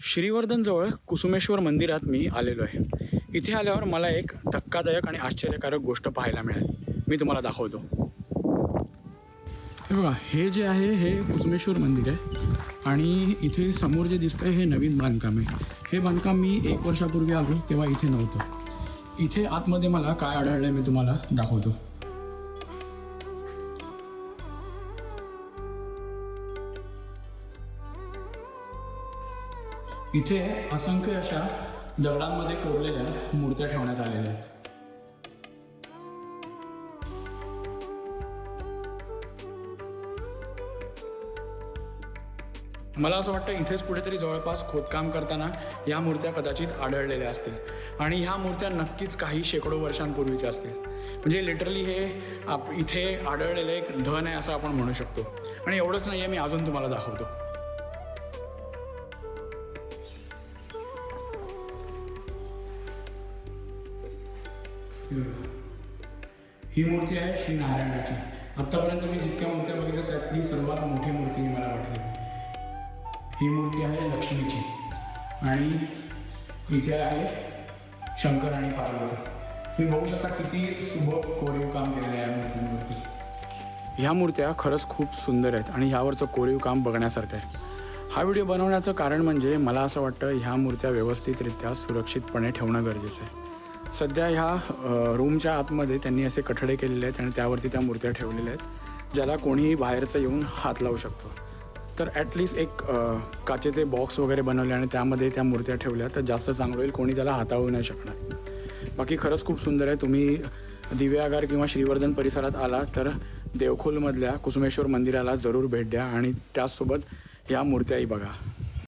श्रीवर्धनजवळ कुसुमेश्वर मंदिरात मी आलेलो आहे. इथे आल्यावर मला एक धक्कादायक आणि आश्चर्यकारक गोष्ट पाहायला मिळाली. मी तुम्हाला दाखवतो. हे बघा, हे जे आहे हे कुसुमेश्वर मंदिर आहे आणि इथे समोर जे दिसतंय हे नवीन बांधकाम आहे. हे बांधकाम मी 1 वर्षापूर्वी आलो तेव्हा इथे नव्हतं. इथे आतमध्ये मला काय आढळलं मी तुम्हाला दाखवतो. इथे असंख्य अशा दगडांमध्ये कोरलेल्या मूर्त्या ठेवण्यात आलेल्या आहेत. मला असं वाटतं इथेच कुठेतरी जवळपास खोदकाम करताना ह्या मूर्त्या कदाचित आढळलेल्या असतील आणि ह्या मूर्त्या नक्कीच काही शेकडो वर्षांपूर्वीच्या असतील. म्हणजे लिटरली हे इथे आढळलेलं एक धन आहे असं आपण म्हणू शकतो. आणि एवढंच नाही आहे, मी अजून तुम्हाला दाखवतो. ही मूर्ती आहे श्री नारायणाची. आत्तापर्यंत मी जितक्या मूर्त्या बघितल्या त्यातली सर्वात मोठी मूर्ती मला वाटली. ही मूर्ती आहे लक्ष्मीची आणि इथे आहे शंकर आणि पार्वती. तुम्ही बघू शकता किती सुबक कोरीव काम केलेलं आहे या मूर्तींवरती. ह्या मूर्त्या खरंच खूप सुंदर आहेत आणि ह्यावरचं कोरीव काम बघण्यासारखं आहे. हा व्हिडिओ बनवण्याचं कारण म्हणजे मला असं वाटतं ह्या मूर्त्या व्यवस्थितरित्या सुरक्षितपणे ठेवणं गरजेचं आहे. सध्या ह्या रूमच्या आतमध्ये त्यांनी असे कठडे केलेले आहेत आणि त्यावरती त्या मूर्त्या ठेवलेल्या आहेत ज्याला कोणीही बाहेरचं येऊन हात लावू शकतो. तर ॲटलिस्ट एक काचेचे बॉक्स वगैरे बनवले आणि त्यामध्ये त्या मूर्त्या ठेवल्या तर जास्त चांगलं होईल, कोणी त्याला हाताळू नाही शकणार. बाकी खरंच खूप सुंदर आहे. तुम्ही दिव्यागार किंवा श्रीवर्धन परिसरात आला तर देवखोलमधल्या कुसुमेश्वर मंदिराला जरूर भेट द्या आणि त्याचसोबत ह्या मूर्त्याही बघा.